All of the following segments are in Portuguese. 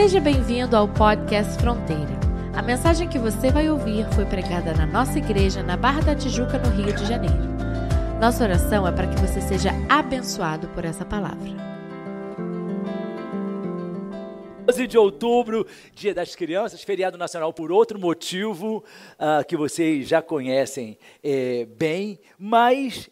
Seja bem-vindo ao podcast Fronteira. A mensagem que você vai ouvir foi pregada na nossa igreja na Barra da Tijuca, no Rio de Janeiro. Nossa oração é para que você seja abençoado por essa palavra. 12 de outubro, Dia das Crianças, feriado nacional por outro motivo que vocês já conhecem bem, mas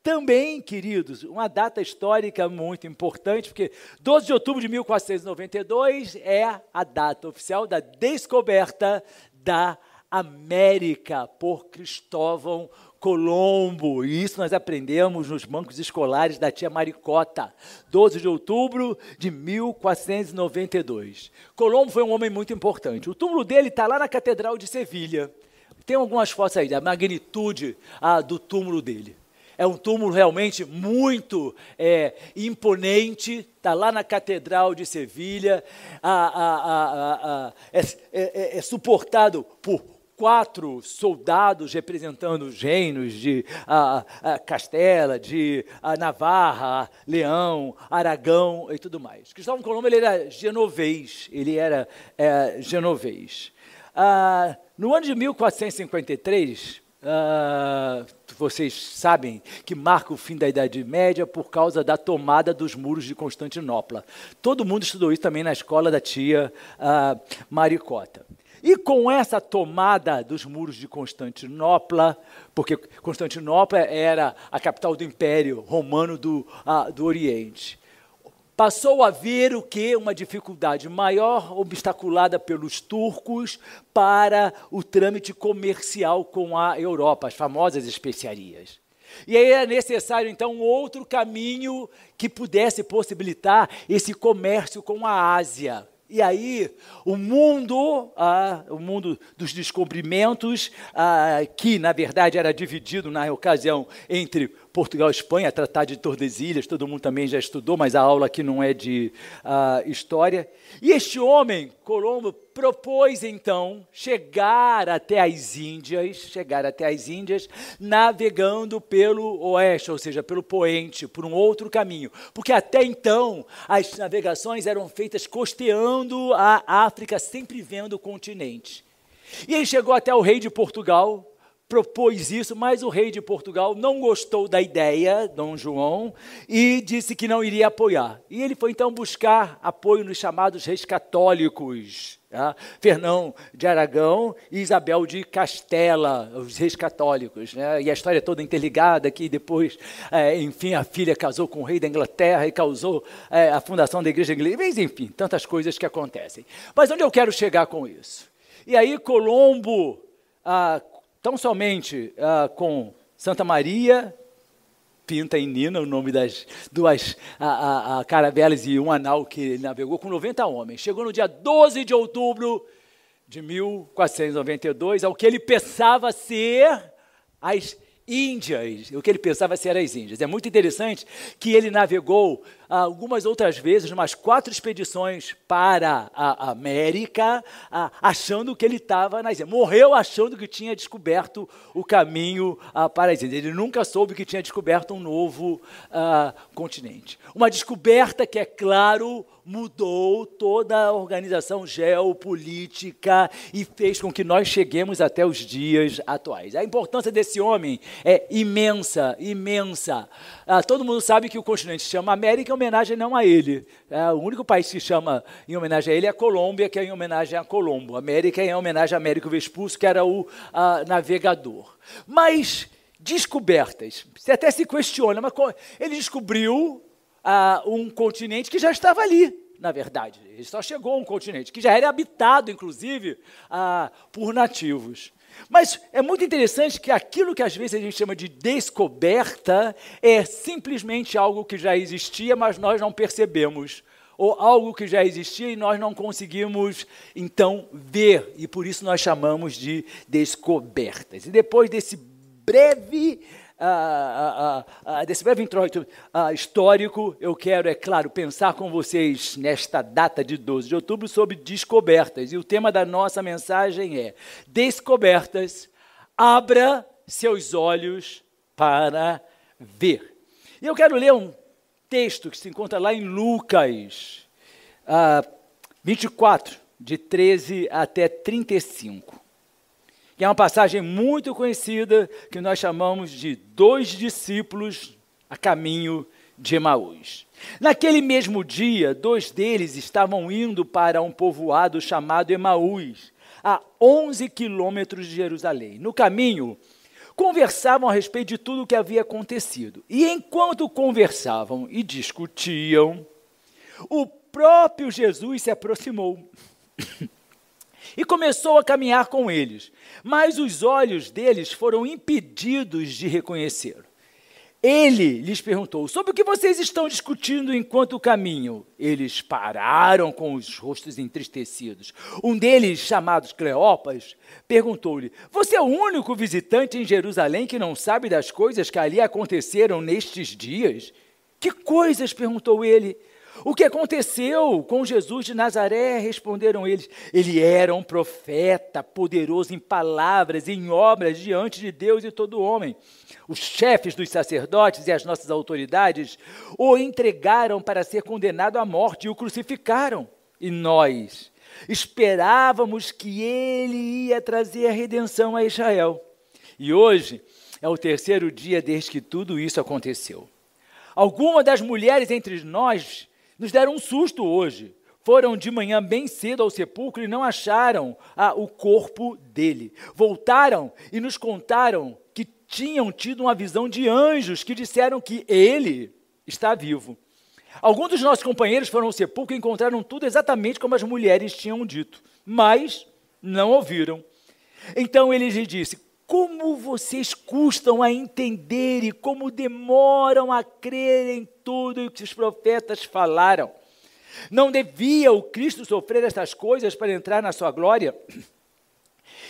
também, queridos, uma data histórica muito importante, porque 12 de outubro de 1492 é a data oficial da descoberta da América por Cristóvão Colombo. E isso nós aprendemos nos bancos escolares da tia Maricota. 12 de outubro de 1492. Colombo foi um homem muito importante. O túmulo dele está lá na Catedral de Sevilha. Tem algumas fotos aí da magnitude do túmulo dele. É um túmulo realmente muito imponente, está lá na Catedral de Sevilha, é suportado por 4 soldados representando os reinos de Castela, de Navarra, Leão, Aragão e tudo mais. Cristóvão Colombo ele era genovês, no ano de 1453, vocês sabem que marca o fim da Idade Média por causa da tomada dos muros de Constantinopla. Todo mundo estudou isso também na escola da tia Maricota. E com essa tomada dos muros de Constantinopla, porque Constantinopla era a capital do Império Romano do Oriente, passou a haver o quê? Uma dificuldade maior obstaculada pelos turcos para o trâmite comercial com a Europa, as famosas especiarias. E aí era necessário, então, um outro caminho que pudesse possibilitar esse comércio com a Ásia. E aí, o mundo dos descobrimentos, que na verdade era dividido na ocasião entre Portugal e Espanha, Tratado de Tordesilhas, todo mundo também já estudou, mas a aula aqui não é de história. E este homem, Colombo, propôs então chegar até as Índias, navegando pelo oeste, ou seja, pelo poente, por um outro caminho. Porque até então as navegações eram feitas costeando a África, sempre vendo o continente. E ele chegou até o rei de Portugal, propôs isso, mas o rei de Portugal não gostou da ideia, Dom João, e disse que não iria apoiar. E ele foi então buscar apoio nos chamados reis católicos, Fernão de Aragão e Isabel de Castela, os reis católicos, e a história toda interligada, que depois, enfim, a filha casou com o rei da Inglaterra e causou a fundação da igreja inglesa, mas enfim, tantas coisas que acontecem. Mas onde eu quero chegar com isso? E aí Colombo, tão somente com Santa Maria, Pinta e Nina, o nome das duas caravelas e um anau que ele navegou, com 90 homens. Chegou no dia 12 de outubro de 1492, ao que ele pensava ser as Índias. O que ele pensava ser as Índias. É muito interessante que ele navegou algumas outras vezes, umas 4 expedições para a América, achando que ele estava nas Índias. Morreu achando que tinha descoberto o caminho para as Índias. Ele nunca soube que tinha descoberto um novo continente. Uma descoberta que, é claro, mudou toda a organização geopolítica e fez com que nós cheguemos até os dias atuais. A importância desse homem é imensa, imensa. Todo mundo sabe que o continente se chama América em homenagem não a ele. O único país que chama em homenagem a ele é a Colômbia, que é em homenagem a Colombo. América é em homenagem a Américo Vespucci, que era o navegador. Mas descobertas, você até se questiona, mas ele descobriu um continente que já estava ali, na verdade. Ele só chegou a um continente que já era habitado, inclusive, por nativos. Mas é muito interessante que aquilo que às vezes a gente chama de descoberta é simplesmente algo que já existia, mas nós não percebemos. Ou algo que já existia e nós não conseguimos, então, ver. E por isso nós chamamos de descobertas. E depois desse breve introito histórico, eu quero, é claro, pensar com vocês nesta data de 12 de outubro sobre descobertas. E o tema da nossa mensagem é: descobertas, abra seus olhos para ver. E eu quero ler um texto que se encontra lá em Lucas, 24, de 13 até 35. Que é uma passagem muito conhecida, que nós chamamos de 2 discípulos a caminho de Emaús. Naquele mesmo dia, 2 deles estavam indo para um povoado chamado Emaús, a 11 quilômetros de Jerusalém. No caminho, conversavam a respeito de tudo o que havia acontecido. E enquanto conversavam e discutiam, o próprio Jesus se aproximou e começou a caminhar com eles, mas os olhos deles foram impedidos de reconhecê-lo. Ele lhes perguntou: sobre o que vocês estão discutindo enquanto caminham? Eles pararam com os rostos entristecidos. Um deles, chamado Cleopas, perguntou-lhe: você é o único visitante em Jerusalém que não sabe das coisas que ali aconteceram nestes dias? Que coisas? Perguntou ele. O que aconteceu com Jesus de Nazaré? Responderam eles. Ele era um profeta, poderoso em palavras e em obras diante de Deus e todo homem. Os chefes dos sacerdotes e as nossas autoridades o entregaram para ser condenado à morte e o crucificaram. E nós esperávamos que ele ia trazer a redenção a Israel. E hoje é o 3º dia desde que tudo isso aconteceu. Algumas das mulheres entre nós nos deram um susto hoje. Foram de manhã bem cedo ao sepulcro e não acharam o corpo dele. Voltaram e nos contaram que tinham tido uma visão de anjos que disseram que ele está vivo. Alguns dos nossos companheiros foram ao sepulcro e encontraram tudo exatamente como as mulheres tinham dito, mas não ouviram. Então ele lhes disse: como vocês custam a entender e como demoram a crer em tudo o que os profetas falaram. Não devia o Cristo sofrer estas coisas para entrar na sua glória?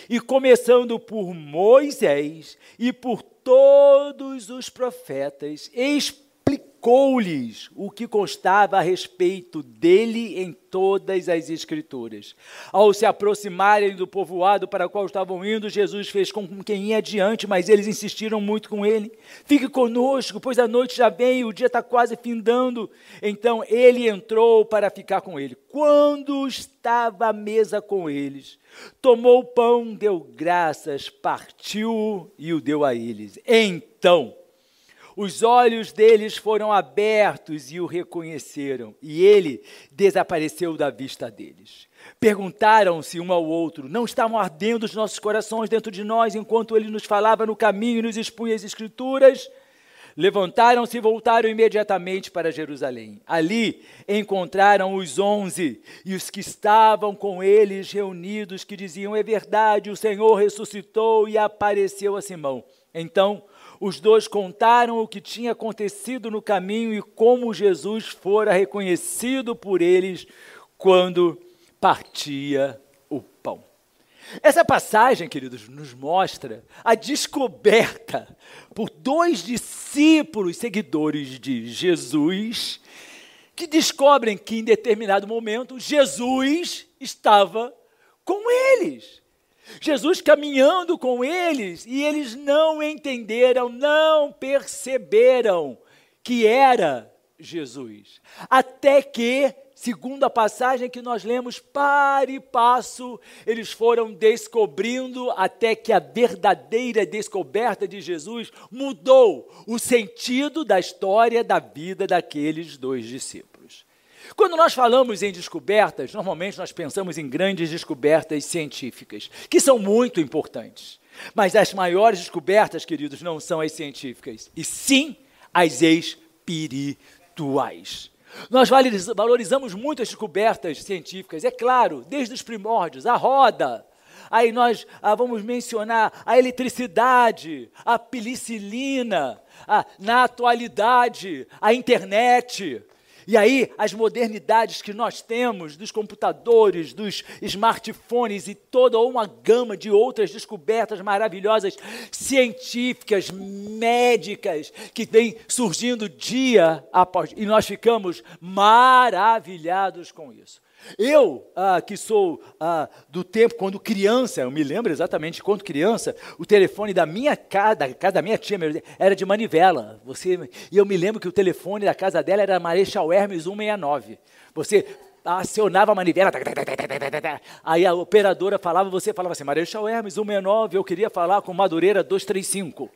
E começando por Moisés e por todos os profetas, explicou-lhes o que constava a respeito dele em todas as Escrituras. Ao se aproximarem do povoado para o qual estavam indo, Jesus fez com quem ia adiante, mas eles insistiram muito com ele. Fique conosco, pois a noite já vem e o dia está quase findando. Então ele entrou para ficar com ele. Quando estava à mesa com eles, tomou o pão, deu graças, partiu e o deu a eles. Então os olhos deles foram abertos e o reconheceram, e ele desapareceu da vista deles. Perguntaram-se um ao outro: não estavam ardendo os nossos corações dentro de nós, enquanto ele nos falava no caminho e nos expunha as Escrituras? Levantaram-se e voltaram imediatamente para Jerusalém. Ali encontraram os 11 e os que estavam com eles reunidos, que diziam: é verdade, o Senhor ressuscitou e apareceu a Simão. Então os 2 contaram o que tinha acontecido no caminho e como Jesus fora reconhecido por eles quando partia o pão. Essa passagem, queridos, nos mostra a descoberta por 2 discípulos seguidores de Jesus, que descobrem que em determinado momento Jesus estava com eles. Jesus caminhando com eles, e eles não entenderam, não perceberam que era Jesus. Até que, segundo a passagem que nós lemos, para e passo, eles foram descobrindo, até que a verdadeira descoberta de Jesus mudou o sentido da história da vida daqueles 2 discípulos. Quando nós falamos em descobertas, normalmente nós pensamos em grandes descobertas científicas, que são muito importantes. Mas as maiores descobertas, queridos, não são as científicas, e sim as espirituais. Nós valorizamos muito as descobertas científicas, é claro, desde os primórdios, a roda. Aí nós vamos mencionar a eletricidade, a penicilina, na atualidade, a internet. E aí, as modernidades que nós temos, dos computadores, dos smartphones e toda uma gama de outras descobertas maravilhosas, científicas, médicas, que vem surgindo dia após dia, e nós ficamos maravilhados com isso. Eu, que sou do tempo, quando criança, eu me lembro exatamente quando criança, o telefone da minha casa, da casa da minha tia, era de manivela. E eu me lembro que o telefone da casa dela era Marechal Hermes 169. Você acionava a manivela, aí a operadora falava, você falava assim, Marechal Hermes 169, eu queria falar com Madureira 235.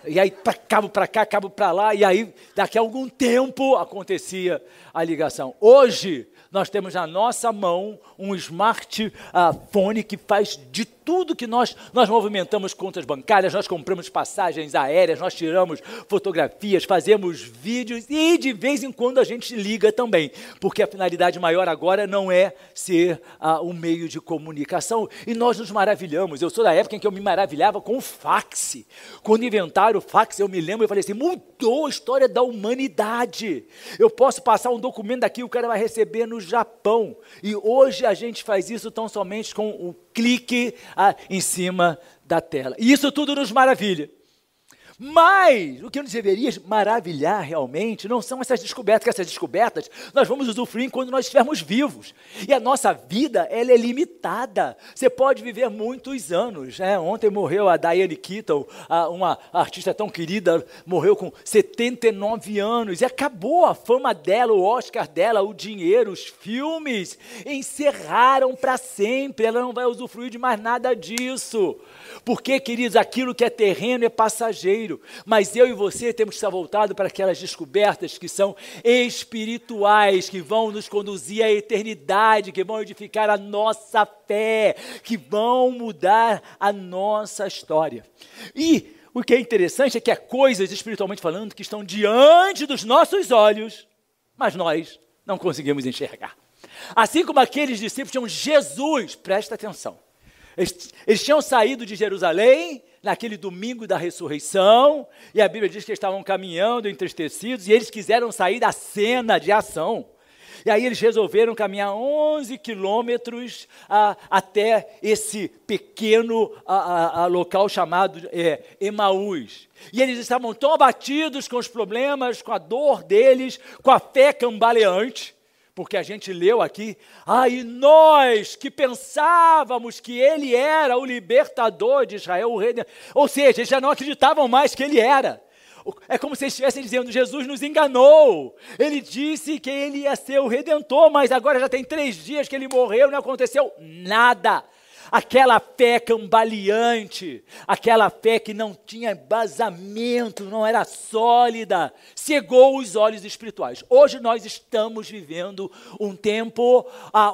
E aí, cabo para cá, cabo para lá, e aí, daqui a algum tempo, acontecia a ligação. Hoje, nós temos na nossa mão um smartphone que faz de tudo que nós movimentamos contas bancárias, nós compramos passagens aéreas, nós tiramos fotografias, fazemos vídeos e de vez em quando a gente liga também, porque a finalidade maior agora não é ser um meio de comunicação e nós nos maravilhamos. Eu sou da época em que eu me maravilhava com o fax. Quando inventaram o fax, eu me lembro e falei assim, mudou a história da humanidade. Eu posso passar um documento daqui, o cara vai receber no Japão. E hoje a gente faz isso tão somente com um clique em cima da tela. E isso tudo nos maravilha. Mas o que nos deveria maravilhar realmente não são essas descobertas, que essas descobertas nós vamos usufruir quando nós estivermos vivos. E a nossa vida, ela é limitada. Você pode viver muitos anos, né? Ontem morreu a Diane Keaton, uma artista tão querida, morreu com 79 anos. E acabou a fama dela, o Oscar dela, o dinheiro, os filmes encerraram para sempre. Ela não vai usufruir de mais nada disso. Porque, queridos, aquilo que é terreno é passageiro. Mas eu e você temos que estar voltados para aquelas descobertas que são espirituais, que vão nos conduzir à eternidade, que vão edificar a nossa fé, que vão mudar a nossa história. E o que é interessante é que há coisas, espiritualmente falando, que estão diante dos nossos olhos, mas nós não conseguimos enxergar. Assim como aqueles discípulos tinham Jesus, presta atenção, eles tinham saído de Jerusalém naquele domingo da ressurreição, e a Bíblia diz que eles estavam caminhando entristecidos, e eles quiseram sair da cena de ação. E aí eles resolveram caminhar 11 quilômetros até esse pequeno local chamado Emaús. E eles estavam tão abatidos com os problemas, com a dor deles, com a fé cambaleante, porque a gente leu aqui, e nós que pensávamos que ele era o libertador de Israel, o rei, ou seja, eles já não acreditavam mais que ele era. É como se eles estivessem dizendo, Jesus nos enganou, ele disse que ele ia ser o Redentor, mas agora já tem 3 dias que ele morreu, não aconteceu nada. Aquela fé cambaleante, aquela fé que não tinha embasamento, não era sólida, cegou os olhos espirituais. Hoje nós estamos vivendo um tempo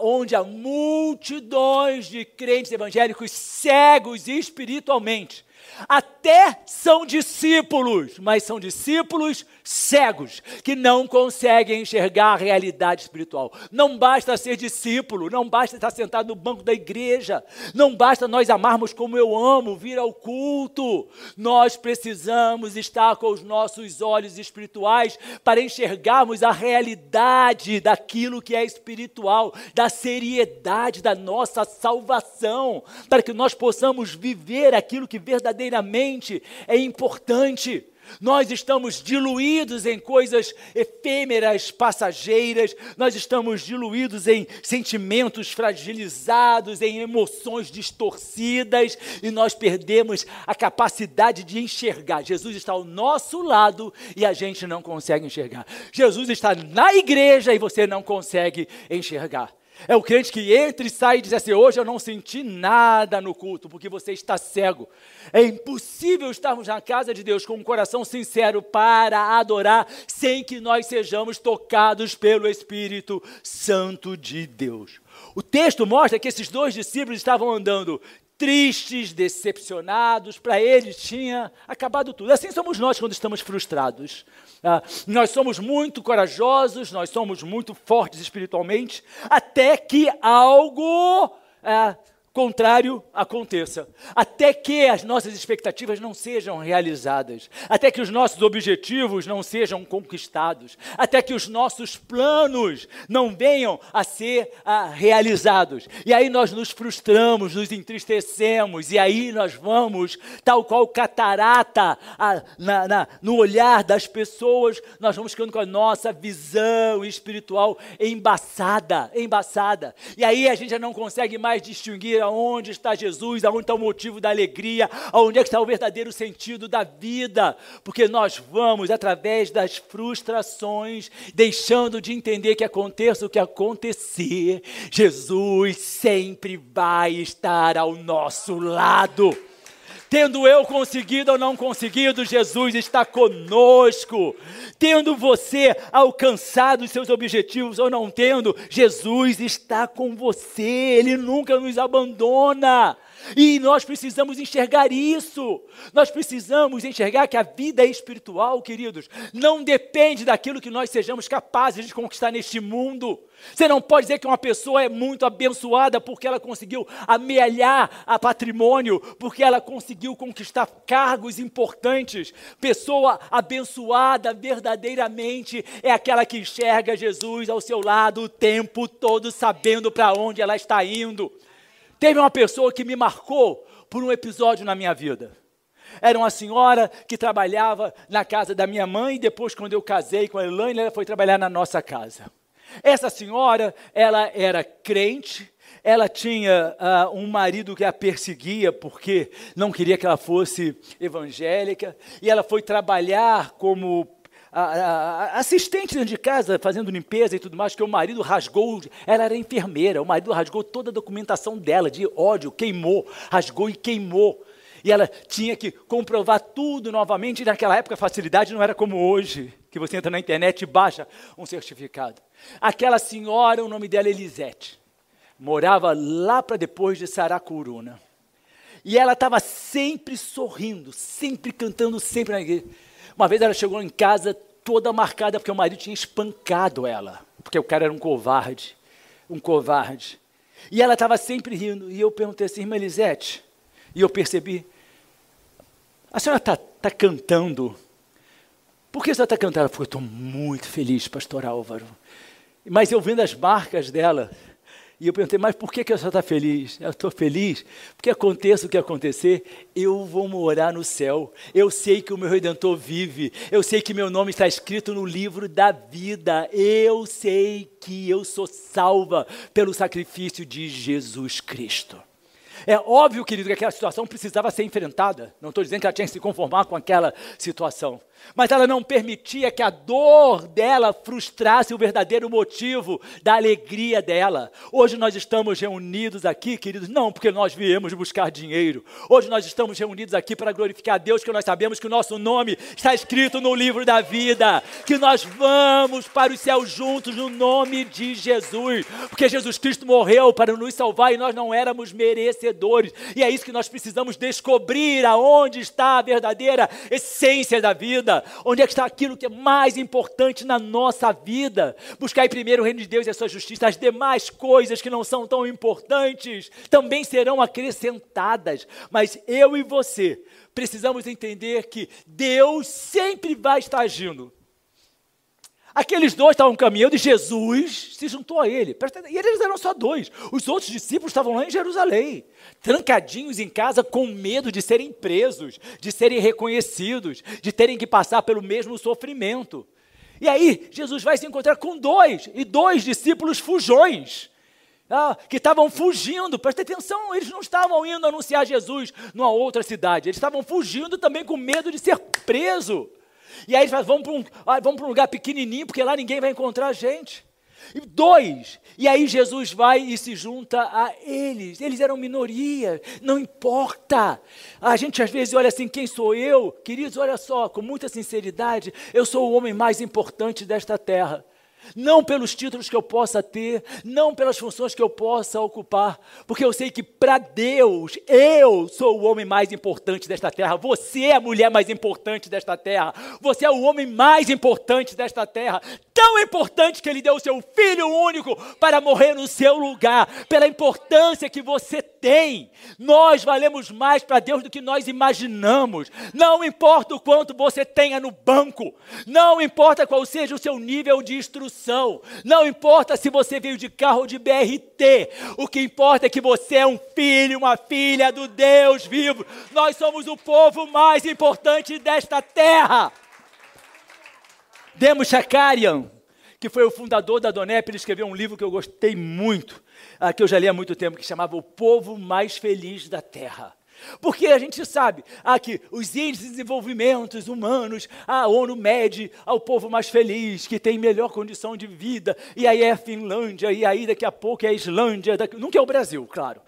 onde há multidões de crentes evangélicos cegos espiritualmente. Até são discípulos, mas são discípulos cegos, que não conseguem enxergar a realidade espiritual. Não basta ser discípulo, não basta estar sentado no banco da igreja, não basta nós amarmos como eu amo, vir ao culto. Nós precisamos estar com os nossos olhos espirituais para enxergarmos a realidade daquilo que é espiritual, da seriedade da nossa salvação, para que nós possamos viver aquilo que verdadeiramente é importante. Nós estamos diluídos em coisas efêmeras, passageiras, nós estamos diluídos em sentimentos fragilizados, em emoções distorcidas, e nós perdemos a capacidade de enxergar. Jesus está ao nosso lado e a gente não consegue enxergar. Jesus está na igreja e você não consegue enxergar. É o crente que entra e sai e diz assim, hoje eu não senti nada no culto, porque você está cego. É impossível estarmos na casa de Deus com um coração sincero para adorar, sem que nós sejamos tocados pelo Espírito Santo de Deus. O texto mostra que esses 2 discípulos estavam andando tristes, decepcionados, para eles tinha acabado tudo. Assim somos nós quando estamos frustrados. Nós somos muito corajosos, nós somos muito fortes espiritualmente, até que algo contrário aconteça, até que as nossas expectativas não sejam realizadas, até que os nossos objetivos não sejam conquistados, até que os nossos planos não venham a ser realizados. E aí nós nos frustramos, nos entristecemos, e aí nós vamos, tal qual catarata no olhar das pessoas, nós vamos ficando com a nossa visão espiritual embaçada. E aí a gente já não consegue mais distinguir aonde está Jesus, aonde está o motivo da alegria, aonde é que está o verdadeiro sentido da vida, porque nós vamos, através das frustrações, deixando de entender que aconteça o que acontecer, Jesus sempre vai estar ao nosso lado. Tendo eu conseguido ou não conseguido, Jesus está conosco. Tendo você alcançado os seus objetivos ou não tendo, Jesus está com você. Ele nunca nos abandona. E nós precisamos enxergar isso. Nós precisamos enxergar que a vida espiritual, queridos, não depende daquilo que nós sejamos capazes de conquistar neste mundo. Você não pode dizer que uma pessoa é muito abençoada porque ela conseguiu amealhar a patrimônio, porque ela conseguiu conquistar cargos importantes. Pessoa abençoada verdadeiramente é aquela que enxerga Jesus ao seu lado o tempo todo, sabendo para onde ela está indo. Teve uma pessoa que me marcou por um episódio na minha vida. Era uma senhora que trabalhava na casa da minha mãe, e depois, quando eu casei com a Elaine, ela foi trabalhar na nossa casa. Essa senhora, ela era crente, ela tinha um marido que a perseguia porque não queria que ela fosse evangélica, e ela foi trabalhar como assistente dentro de casa, fazendo limpeza e tudo mais, que o marido rasgou, ela era enfermeira, o marido rasgou toda a documentação dela, de ódio, queimou, rasgou e queimou. E ela tinha que comprovar tudo novamente, e naquela época a facilidade não era como hoje, que você entra na internet e baixa um certificado. Aquela senhora, o nome dela é Elisete, morava lá para depois de Saracuruna. E ela estava sempre sorrindo, sempre cantando, sempre na igreja. Uma vez ela chegou em casa toda marcada, porque o marido tinha espancado ela, porque o cara era um covarde. E ela estava sempre rindo, e eu perguntei assim, irmã Elisete, e eu percebi, a senhora está cantando, por que a senhora está cantando? Ela falou, eu estou muito feliz, pastor Álvaro, mas eu vendo as marcas dela, e eu perguntei, mas por que a senhora está feliz? Eu estou feliz, porque aconteça o que acontecer, eu vou morar no céu. Eu sei que o meu Redentor vive. Eu sei que meu nome está escrito no livro da vida. Eu sei que eu sou salva pelo sacrifício de Jesus Cristo. É óbvio, querido, que aquela situação precisava ser enfrentada. Não estou dizendo que ela tinha que se conformar com aquela situação. Mas ela não permitia que a dor dela frustrasse o verdadeiro motivo da alegria dela. Hoje nós estamos reunidos aqui, queridos, não porque nós viemos buscar dinheiro. Hoje nós estamos reunidos aqui para glorificar a Deus, porque nós sabemos que o nosso nome está escrito no livro da vida. Que nós vamos para os céus juntos no nome de Jesus. Porque Jesus Cristo morreu para nos salvar e nós não éramos merecedores. E é isso que nós precisamos descobrir, aonde está a verdadeira essência da vida. Onde é que está aquilo que é mais importante na nossa vida? Buscar primeiro o reino de Deus e a sua justiça. As demais coisas que não são tão importantes também serão acrescentadas. Mas eu e você precisamos entender que Deus sempre vai estar agindo. Aqueles dois estavam caminhando e Jesus se juntou a ele. E eles eram só dois. Os outros discípulos estavam lá em Jerusalém, trancadinhos em casa com medo de serem presos, de serem reconhecidos, de terem que passar pelo mesmo sofrimento. E aí Jesus vai se encontrar com dois discípulos fujões, que estavam fugindo. Presta atenção, eles não estavam indo anunciar Jesus numa outra cidade. Eles estavam fugindo também com medo de ser preso. E aí eles falam, vamos para um lugar pequenininho, porque lá ninguém vai encontrar a gente. E aí Jesus vai e se junta a eles. Eles eram minoria, não importa. A gente às vezes olha assim, quem sou eu? Queridos, olha só, com muita sinceridade, eu sou o homem mais importante desta terra. Não pelos títulos que eu possa ter, não pelas funções que eu possa ocupar, porque eu sei que para Deus, eu sou o homem mais importante desta terra, você é a mulher mais importante desta terra, você é o homem mais importante desta terra, tão importante que Ele deu o seu Filho único para morrer no seu lugar, pela importância que você tem. Nós valemos mais para Deus do que nós imaginamos. Não importa o quanto você tenha no banco, não importa qual seja o seu nível de instrução, não importa se você veio de carro ou de BRT, o que importa é que você é um filho, uma filha do Deus vivo. Nós somos o povo mais importante desta terra. Demos Shakarian, que foi o fundador da Donep, ele escreveu um livro que eu gostei muito, que eu já li há muito tempo, que chamava O Povo Mais Feliz da Terra. Porque a gente sabe que os índices de desenvolvimento humanos, a ONU mede ao povo mais feliz, que tem melhor condição de vida, e aí é a Finlândia, e aí daqui a pouco é a Islândia, nunca é o Brasil, claro.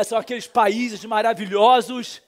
São aqueles países maravilhosos.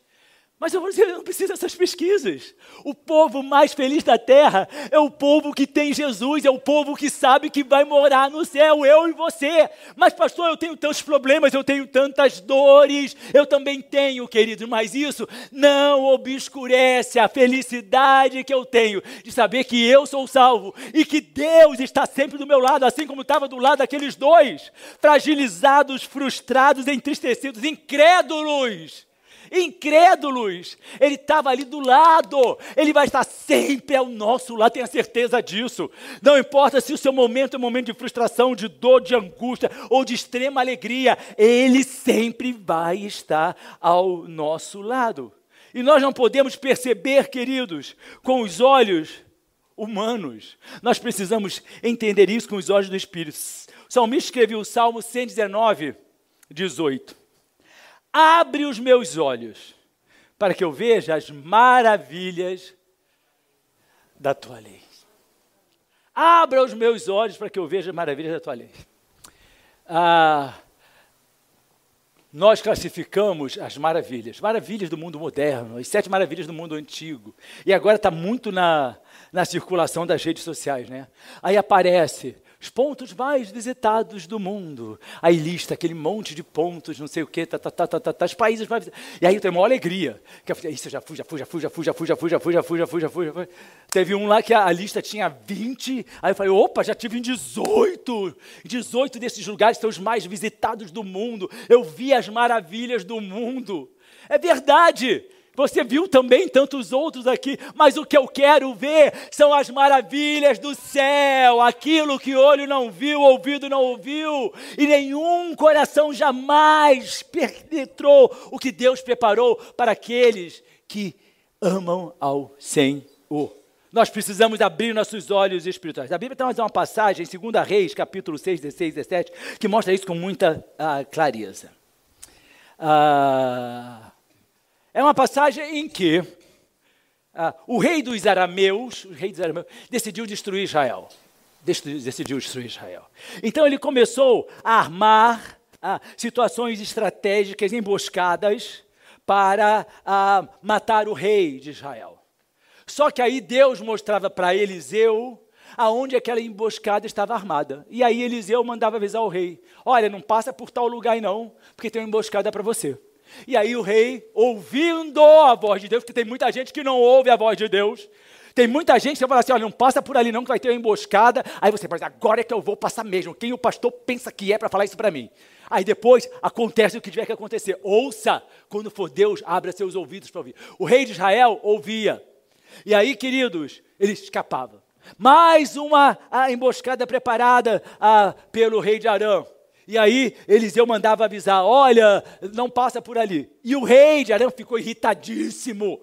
Mas eu vou dizer, não precisa dessas pesquisas. O povo mais feliz da terra é o povo que tem Jesus, é o povo que sabe que vai morar no céu, eu e você. Mas pastor, eu tenho tantos problemas, eu tenho tantas dores, eu também tenho, querido, mas isso não obscurece a felicidade que eu tenho de saber que eu sou salvo e que Deus está sempre do meu lado, assim como estava do lado daqueles dois, fragilizados, frustrados, entristecidos, incrédulos. Ele estava ali do lado, ele vai estar sempre ao nosso lado, tenha certeza disso. Não importa se o seu momento é um momento de frustração, de dor, de angústia ou de extrema alegria, ele sempre vai estar ao nosso lado. E nós não podemos perceber, queridos, com os olhos humanos. Nós precisamos entender isso com os olhos do Espírito. O salmista escreveu o Salmo 119, 18. Abre os meus olhos, para que eu veja as maravilhas da tua lei. Abra os meus olhos para que eu veja as maravilhas da tua lei. Nós classificamos as maravilhas do mundo moderno, as 7 maravilhas do mundo antigo. E agora está muito na circulação das redes sociais, né? Aí aparece os pontos mais visitados do mundo. Aí lista aquele monte de pontos, não sei o quê, os países mais visitados. E aí tem uma alegria. Isso eu já fui. Teve um lá que a lista tinha 20. Aí eu falei, opa, já tive em 18. 18 desses lugares são os mais visitados do mundo. Eu vi as maravilhas do mundo. É verdade. Você viu também tantos outros aqui, mas o que eu quero ver são as maravilhas do céu, aquilo que olho não viu, ouvido não ouviu, e nenhum coração jamais penetrou o que Deus preparou para aqueles que amam ao Senhor. Nós precisamos abrir nossos olhos espirituais. A Bíblia tem uma passagem, em 2 Reis, capítulo 6, 16, 17, que mostra isso com muita clareza. É uma passagem em que o rei dos arameus decidiu destruir Israel. Então ele começou a armar situações estratégicas, emboscadas, para matar o rei de Israel. Só que aí Deus mostrava para Eliseu aonde aquela emboscada estava armada. E aí Eliseu mandava avisar o rei, olha, não passa por tal lugar aí não, porque tem uma emboscada para você. E aí o rei, ouvindo a voz de Deus, porque tem muita gente que não ouve a voz de Deus, tem muita gente que fala assim, olha, não passa por ali não, que vai ter uma emboscada, aí você fala, agora é que eu vou passar mesmo, quem o pastor pensa que é para falar isso para mim? Aí depois acontece o que tiver que acontecer, ouça, quando for Deus, abra seus ouvidos para ouvir. O rei de Israel ouvia, e aí, queridos, ele escapava. Mais uma emboscada preparada pelo rei de Arã. E aí Eliseu mandava avisar, olha, não passa por ali. E o rei de Arã ficou irritadíssimo.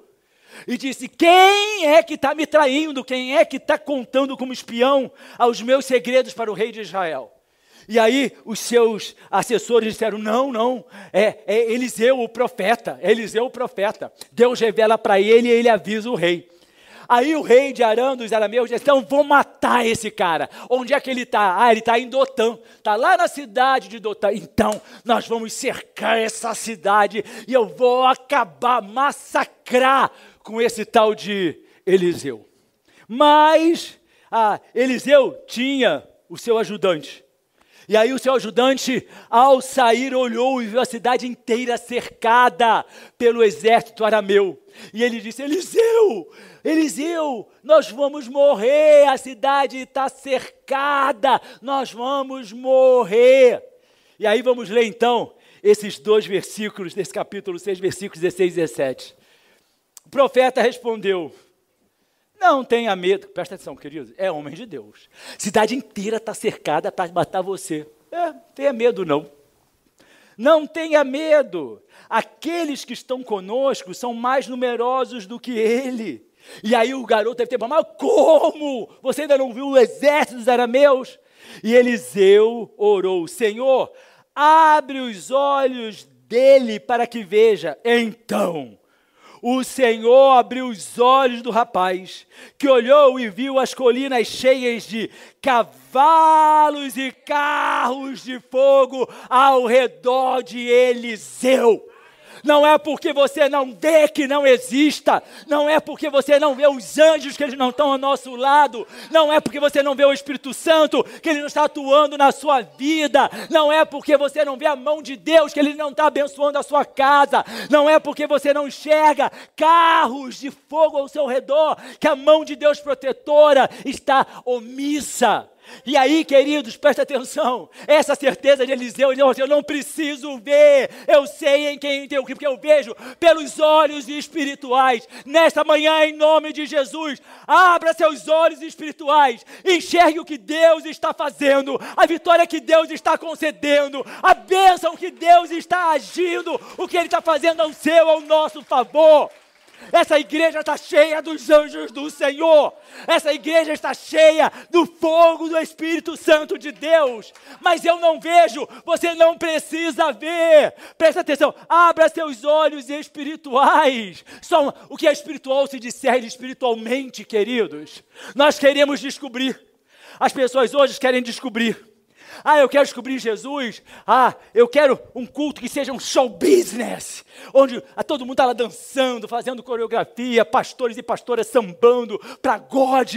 E disse, quem é que está me traindo? Quem é que está contando como espião aos meus segredos para o rei de Israel? E aí os seus assessores disseram, não, é Eliseu o profeta, Deus revela para ele e ele avisa o rei. Aí o rei de Arã, dos arameus, disse, então vou matar esse cara. Onde é que ele está? Ele está em Dotã, está lá na cidade de Dotã. Então nós vamos cercar essa cidade e eu vou acabar, massacrar com esse tal de Eliseu. Mas Eliseu tinha o seu ajudante. E aí o seu ajudante, ao sair, olhou e viu a cidade inteira cercada pelo exército arameu. E ele disse, Eliseu, nós vamos morrer, a cidade está cercada, nós vamos morrer. E aí vamos ler então esses 2 versículos desse capítulo 6, versículos 16 e 17. O profeta respondeu, não tenha medo, presta atenção, queridos, é homem de Deus. Cidade inteira está cercada para matar você. Tenha medo não. Não tenha medo. Aqueles que estão conosco são mais numerosos do que ele. E aí o garoto deve ter falado, mas como? Você ainda não viu o exército dos arameus? E Eliseu orou, Senhor, abre os olhos dele para que veja. Então, o Senhor abriu os olhos do rapaz, que olhou e viu as colinas cheias de cavalos e carros de fogo ao redor de Eliseu. Não é porque você não vê que não exista, não é porque você não vê os anjos que eles não estão ao nosso lado, não é porque você não vê o Espírito Santo que ele não está atuando na sua vida, não é porque você não vê a mão de Deus que ele não está abençoando a sua casa, não é porque você não enxerga carros de fogo ao seu redor que a mão de Deus protetora está omissa. E aí, queridos, presta atenção, essa certeza de Eliseu, eu não preciso ver, eu sei em quem tem o que, porque eu vejo pelos olhos espirituais. Nesta manhã, em nome de Jesus, abra seus olhos espirituais, enxergue o que Deus está fazendo, a vitória que Deus está concedendo, a bênção que Deus está agindo, o que Ele está fazendo ao seu, ao nosso favor. Essa igreja está cheia dos anjos do Senhor. Essa igreja está cheia do fogo do Espírito Santo de Deus. Mas eu não vejo, você não precisa ver. Presta atenção, abra seus olhos espirituais. Só o que é espiritual se discerne espiritualmente, queridos. Nós queremos descobrir. As pessoas hoje querem descobrir. Eu quero descobrir Jesus. Eu quero um culto que seja um show business, onde todo mundo está lá dançando, fazendo coreografia, pastores e pastoras sambando para God.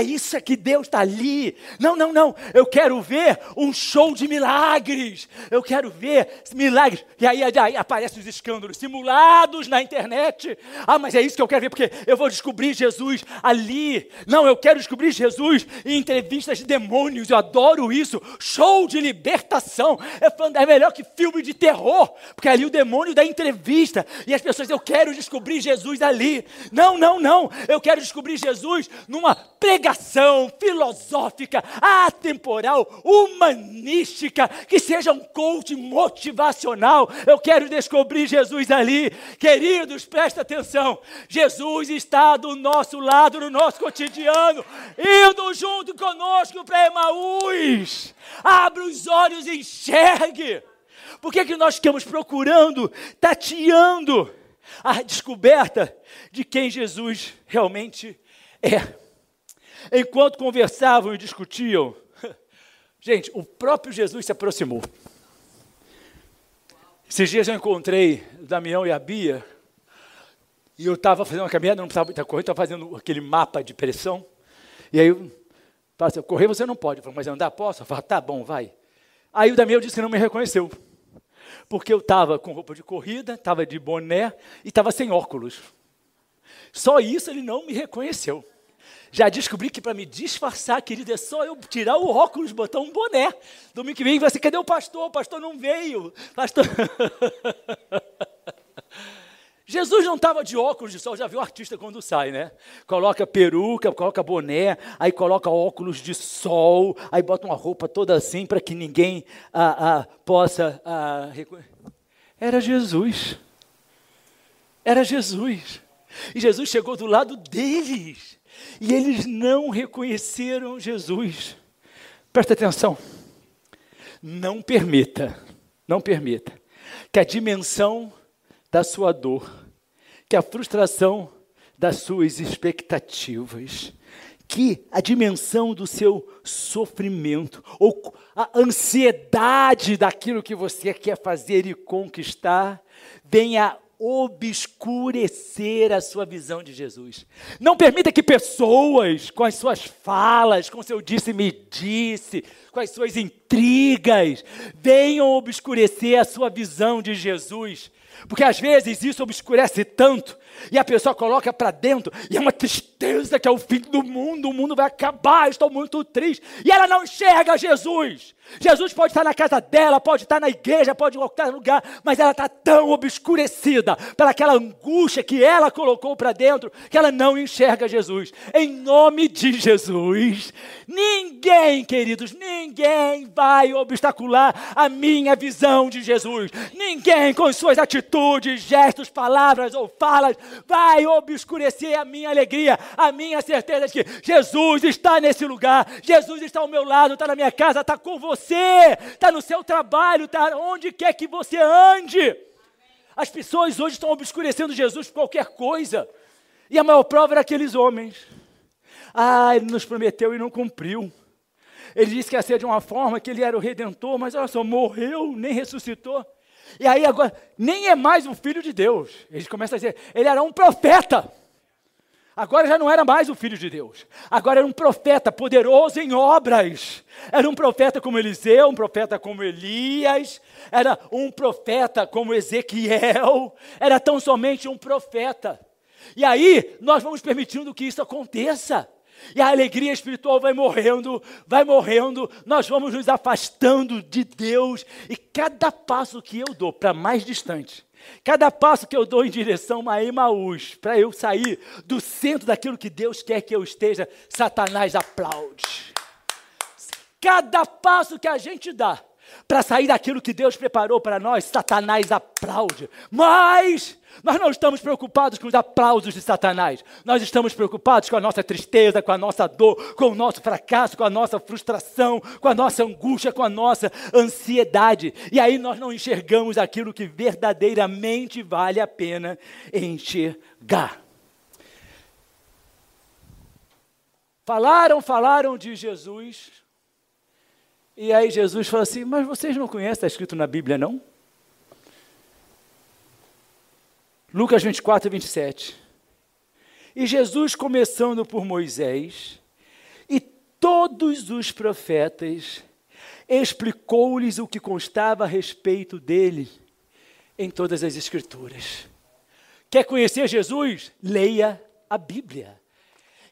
Isso é que Deus está ali. Não. Eu quero ver um show de milagres. Eu quero ver milagres. E aí aparecem os escândalos simulados na internet. Mas é isso que eu quero ver, porque eu vou descobrir Jesus ali. Não, eu quero descobrir Jesus em entrevistas de demônios. Eu adoro isso. Show de libertação, é melhor que filme de terror, porque ali o demônio dá entrevista, e as pessoas, eu quero descobrir Jesus ali. Não, eu quero descobrir Jesus numa pregação filosófica, atemporal, humanística, que seja um coach motivacional. Eu quero descobrir Jesus ali. Queridos, presta atenção, Jesus está do nosso lado, no nosso cotidiano, indo junto conosco para Emaús. Abra os olhos e enxergue. Por que nós ficamos procurando, tateando a descoberta de quem Jesus realmente é? Enquanto conversavam e discutiam, gente, o próprio Jesus se aproximou. Esses dias eu encontrei o Damião e a Bia, e eu estava fazendo uma caminhada, não precisava muita correr, estava fazendo aquele mapa de pressão, e aí correr você não pode. Eu falei, mas andar posso? Eu falei, tá bom, vai. Aí o Damião disse que não me reconheceu, porque eu estava com roupa de corrida, estava de boné e estava sem óculos. Só isso ele não me reconheceu. Já descobri que para me disfarçar, querido, é só eu tirar o óculos, botar um boné. Domingo que vem, você, cadê o pastor? O pastor não veio. Pastor... Jesus não estava de óculos de sol, já viu o artista quando sai, né? Coloca peruca, coloca boné, aí coloca óculos de sol, aí bota uma roupa toda assim para que ninguém possa reconhecer. Era Jesus. Era Jesus. E Jesus chegou do lado deles. E eles não reconheceram Jesus. Presta atenção. Não permita que a dimensão da sua dor, que a frustração das suas expectativas, que a dimensão do seu sofrimento, ou a ansiedade daquilo que você quer fazer e conquistar, venha obscurecer a sua visão de Jesus. Não permita que pessoas, com as suas falas, com seu disse-me-disse, com as suas intrigas, venham obscurecer a sua visão de Jesus. Porque às vezes isso obscurece tanto, e a pessoa coloca para dentro, e é uma tristeza que é o fim do mundo, o mundo vai acabar, estou muito triste, e ela não enxerga Jesus. Jesus pode estar na casa dela, pode estar na igreja, pode ir em qualquer lugar, mas ela está tão obscurecida pelaquela angústia que ela colocou para dentro, que ela não enxerga Jesus. Em nome de Jesus, ninguém, queridos, ninguém vai obstacular a minha visão de Jesus. Ninguém com suas atitudes, gestos, palavras ou falas vai obscurecer a minha alegria, a minha certeza de que Jesus está nesse lugar, Jesus está ao meu lado, está na minha casa, está com você, está no seu trabalho, está onde quer que você ande. As pessoas hoje estão obscurecendo Jesus por qualquer coisa. E a maior prova era aqueles homens. Ele nos prometeu e não cumpriu. Ele disse que ia ser de uma forma que ele era o Redentor, mas olha só, morreu, nem ressuscitou. E aí agora, nem é mais um filho de Deus. Eles começam a dizer, ele era um profeta. Agora já não era mais o Filho de Deus. Agora era um profeta poderoso em obras. Era um profeta como Eliseu, um profeta como Elias. Era um profeta como Ezequiel. Era tão somente um profeta. E aí nós vamos permitindo que isso aconteça. E a alegria espiritual vai morrendo, nós vamos nos afastando de Deus. E cada passo que eu dou para mais distante, cada passo que eu dou em direção a Emaús, para eu sair do centro daquilo que Deus quer que eu esteja, Satanás aplaude. Cada passo que a gente dá para sair daquilo que Deus preparou para nós, Satanás aplaude. Mas nós não estamos preocupados com os aplausos de Satanás. Nós estamos preocupados com a nossa tristeza, com a nossa dor, com o nosso fracasso, com a nossa frustração, com a nossa angústia, com a nossa ansiedade. E aí nós não enxergamos aquilo que verdadeiramente vale a pena enxergar. Falaram de Jesus. E aí Jesus falou assim, mas vocês não conhecem, está escrito na Bíblia, não? Lucas 24, 27. E Jesus, começando por Moisés e todos os profetas, explicou-lhes o que constava a respeito dele em todas as Escrituras. Quer conhecer Jesus? Leia a Bíblia.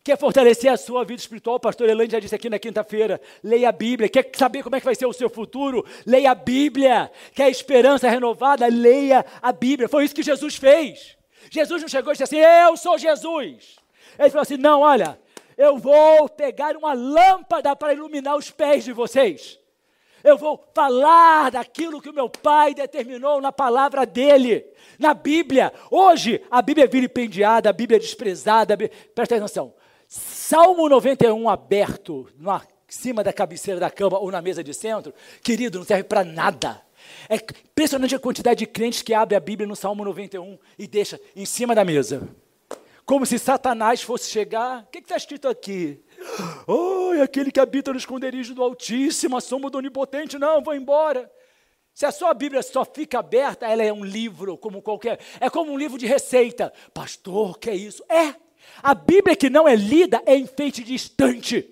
Quer fortalecer a sua vida espiritual? O pastor Elaine já disse aqui na quinta-feira, leia a Bíblia. Quer saber como é que vai ser o seu futuro? Leia a Bíblia. Quer esperança renovada? Leia a Bíblia. Foi isso que Jesus fez. Jesus não chegou e disse assim, eu sou Jesus. Ele falou assim, não, olha, eu vou pegar uma lâmpada para iluminar os pés de vocês. Eu vou falar daquilo que o meu Pai determinou na palavra dele, na Bíblia. Hoje, a Bíblia é vilipendiada, a Bíblia é desprezada. Presta atenção. Salmo 91 aberto, em cima da cabeceira da cama ou na mesa de centro, querido, não serve para nada. É impressionante a quantidade de crentes que abre a Bíblia no Salmo 91 e deixa em cima da mesa. Como se Satanás fosse chegar. O que está escrito aqui? Oh, é aquele que habita no esconderijo do Altíssimo, a sombra do Onipotente. Não, vou embora. Se a sua Bíblia só fica aberta, ela é um livro como qualquer. É como um livro de receita. Pastor, que é isso? A Bíblia que não é lida é enfeite de estante.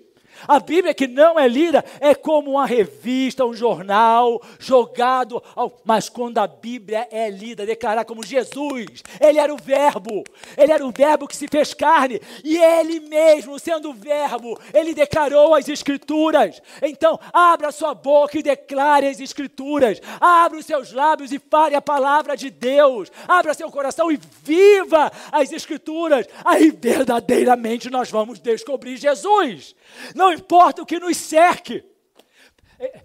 A Bíblia que não é lida é como uma revista, um jornal jogado. Mas quando a Bíblia é lida, declarar como Jesus, Ele era o verbo que se fez carne. E Ele mesmo, sendo o verbo, Ele declarou as Escrituras. Então, abra sua boca e declare as Escrituras. Abra os seus lábios e fale a palavra de Deus. Abra seu coração e viva as Escrituras. Aí verdadeiramente nós vamos descobrir Jesus. Não importa o que nos cerque.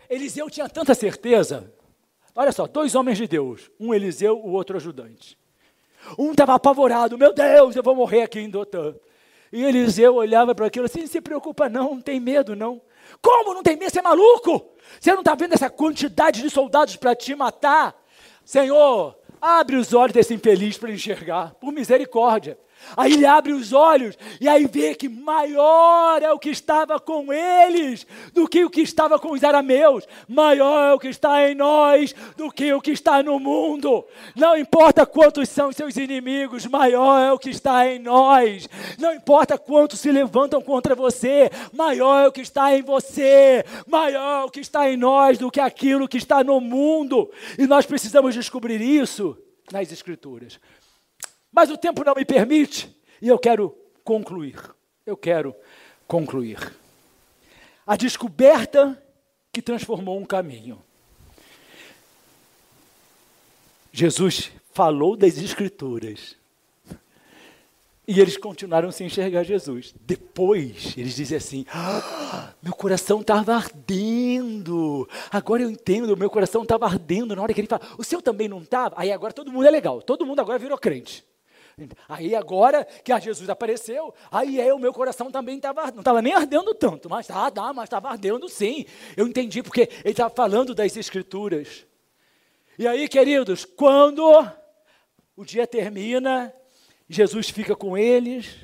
Eliseu tinha tanta certeza. Olha só, 2 homens de Deus. Um Eliseu, o outro ajudante. Um estava apavorado. Meu Deus, eu vou morrer aqui em Dotã. E Eliseu olhava para aquilo assim, não se preocupa não tem medo não. Como não tem medo? Você é maluco? Você não está vendo essa quantidade de soldados para te matar? Senhor, abre os olhos desse infeliz para enxergar, por misericórdia. Aí ele abre os olhos e aí vê que maior é o que estava com eles do que o que estava com os arameus. Maior é o que está em nós do que o que está no mundo. Não importa quantos são seus inimigos, maior é o que está em nós. Não importa quantos se levantam contra você, maior é o que está em você. Maior é o que está em nós do que aquilo que está no mundo. E nós precisamos descobrir isso nas Escrituras. Mas o tempo não me permite e eu quero concluir. A descoberta que transformou um caminho. Jesus falou das Escrituras. E eles continuaram sem enxergar Jesus. Depois, eles dizem assim, meu coração estava ardendo. Agora eu entendo, meu coração estava ardendo. Na hora que ele fala, o seu também não estava? Aí agora todo mundo é legal, todo mundo agora virou crente. Aí agora que Jesus apareceu, aí o meu coração também estava, não estava nem ardendo tanto, mas estava ardendo sim. Eu entendi porque ele estava falando das Escrituras. E aí, queridos, quando o dia termina, Jesus fica com eles.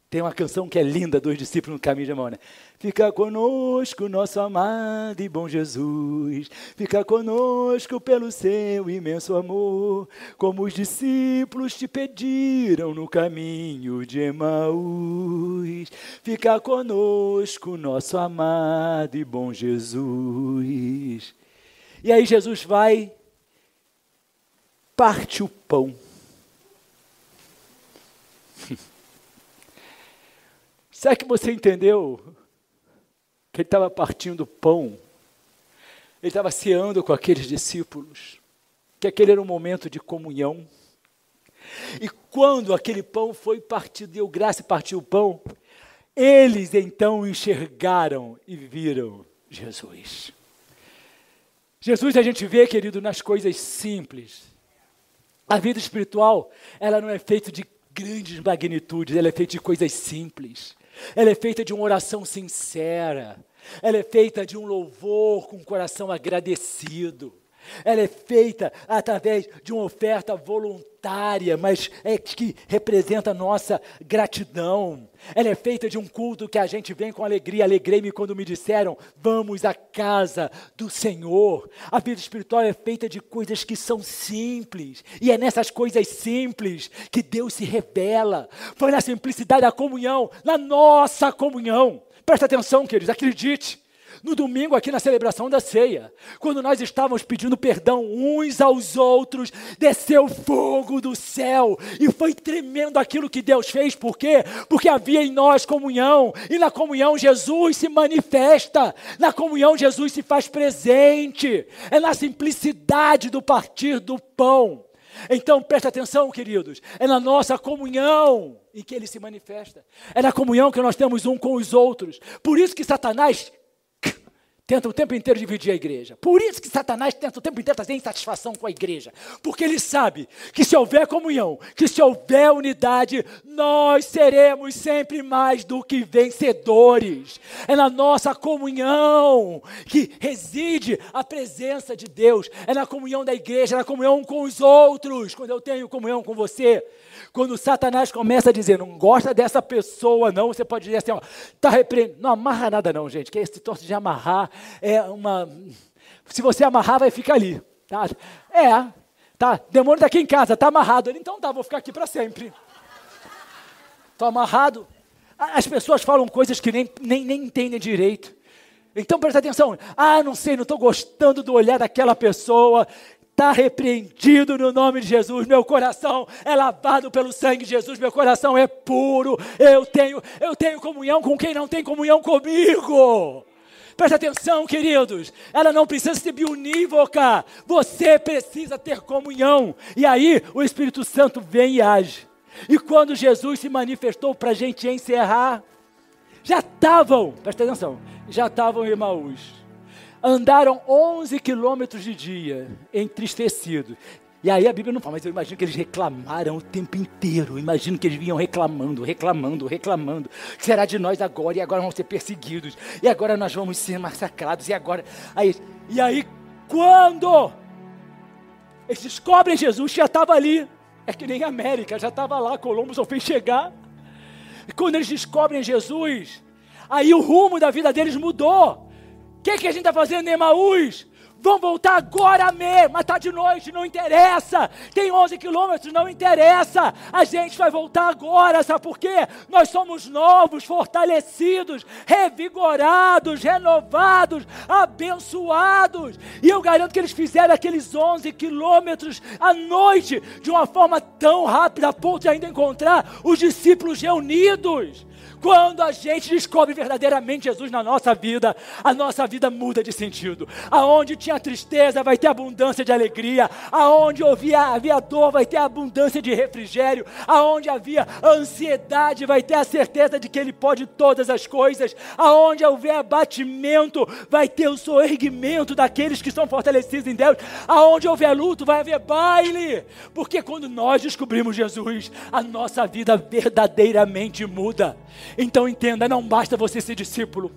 Tem uma canção que é linda dos discípulos no caminho de Emaús, né? Fica conosco, nosso amado e bom Jesus. Fica conosco pelo seu imenso amor, como os discípulos te pediram no caminho de Emaús. Fica conosco, nosso amado e bom Jesus. E aí Jesus vai, parte o pão. Será que você entendeu que ele estava partindo o pão? Ele estava ceando com aqueles discípulos, que aquele era um momento de comunhão. E quando aquele pão foi partido, deu graça e partiu o pão, eles então enxergaram e viram Jesus. Jesus a gente vê, querido, nas coisas simples. A vida espiritual, ela não é feita de grandes magnitudes, ela é feita de coisas simples. Ela é feita de uma oração sincera. Ela é feita de um louvor com o coração agradecido. Ela é feita através de uma oferta voluntária, mas que representa a nossa gratidão. Ela é feita de um culto que a gente vem com alegria. Alegrei-me quando me disseram, vamos à casa do Senhor. A vida espiritual é feita de coisas que são simples. E é nessas coisas simples que Deus se revela. Foi na simplicidade da comunhão, na nossa comunhão. Presta atenção, queridos, acredite. No domingo, aqui na celebração da ceia, quando nós estávamos pedindo perdão uns aos outros, desceu fogo do céu, e foi tremendo aquilo que Deus fez. Por quê? Porque havia em nós comunhão, e na comunhão Jesus se manifesta, na comunhão Jesus se faz presente, é na simplicidade do partir do pão. Então, presta atenção, queridos, é na nossa comunhão em que Ele se manifesta, é na comunhão que nós temos um com os outros. Por isso que Satanás tenta o tempo inteiro dividir a igreja. Por isso que Satanás tenta o tempo inteiro trazer insatisfação com a igreja. Porque ele sabe que se houver comunhão, que se houver unidade, nós seremos sempre mais do que vencedores. É na nossa comunhão que reside a presença de Deus. É na comunhão da igreja, é na comunhão com os outros. Quando eu tenho comunhão com você, quando Satanás começa a dizer, não gosta dessa pessoa não, você pode dizer assim, ó, tá repreendendo. Não amarra nada não, gente, que esse troço de amarrar é uma... Se você amarrar, vai ficar ali. Tá? Tá, demônio está aqui em casa, tá amarrado. Ele, então tá, vou ficar aqui para sempre. Tô amarrado. As pessoas falam coisas que nem entendem direito. Então presta atenção. Não sei, não estou gostando do olhar daquela pessoa. Está repreendido no nome de Jesus, meu coração é lavado pelo sangue de Jesus, meu coração é puro, eu tenho comunhão com quem não tem comunhão comigo. Presta atenção, queridos, ela não precisa ser unívoca, você precisa ter comunhão, e aí o Espírito Santo vem e age. E quando Jesus se manifestou para a gente encerrar, já estavam em Emaús. Andaram 11 quilômetros de dia, entristecidos. E aí a Bíblia não fala, mas eu imagino que eles reclamaram o tempo inteiro. Eu imagino que eles vinham reclamando. Que será de nós agora? E agora vamos ser perseguidos. E agora nós vamos ser massacrados. E aí quando eles descobrem Jesus, já estava ali. É que nem a América, já estava lá, Colombo só fez chegar. E quando eles descobrem Jesus, aí o rumo da vida deles mudou. O que a gente está fazendo em Emaús? Vamos voltar agora mesmo, mas está de noite, não interessa. Tem 11 quilômetros, não interessa. A gente vai voltar agora, sabe por quê? Nós somos novos, fortalecidos, revigorados, renovados, abençoados. E eu garanto que eles fizeram aqueles 11 quilômetros à noite, de uma forma tão rápida, a ponto de ainda encontrar os discípulos reunidos. Quando a gente descobre verdadeiramente Jesus na nossa vida, a nossa vida muda de sentido. Aonde tinha tristeza, vai ter abundância de alegria. Aonde havia dor, vai ter abundância de refrigério. Aonde havia ansiedade, vai ter a certeza de que Ele pode todas as coisas. Aonde houver abatimento, vai ter o soerguimento daqueles que são fortalecidos em Deus. Aonde houver luto, vai haver baile. Porque quando nós descobrimos Jesus, a nossa vida verdadeiramente muda. Então entenda, não basta você ser discípulo,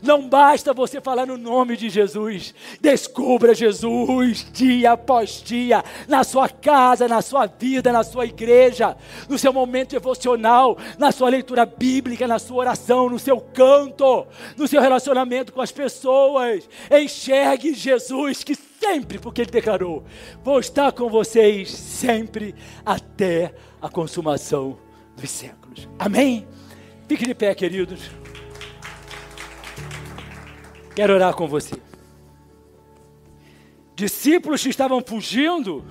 não basta você falar no nome de Jesus. Descubra Jesus dia após dia, na sua casa, na sua vida, na sua igreja, no seu momento devocional, na sua leitura bíblica, na sua oração, no seu canto, no seu relacionamento com as pessoas. Enxergue Jesus, que sempre, porque Ele declarou: vou estar com vocês sempre até a consumação dos séculos. Amém? Fique de pé, queridos. Quero orar com você. Discípulos que estavam fugindo,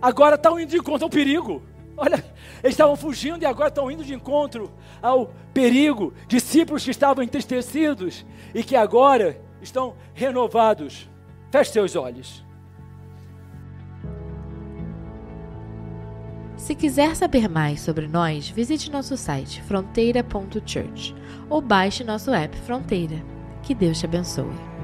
agora estão indo de encontro ao perigo. Olha, eles estavam fugindo e agora estão indo de encontro ao perigo. Discípulos que estavam entristecidos e que agora estão renovados. Feche seus olhos. Se quiser saber mais sobre nós, visite nosso site fronteira.church ou baixe nosso app Fronteira. Que Deus te abençoe.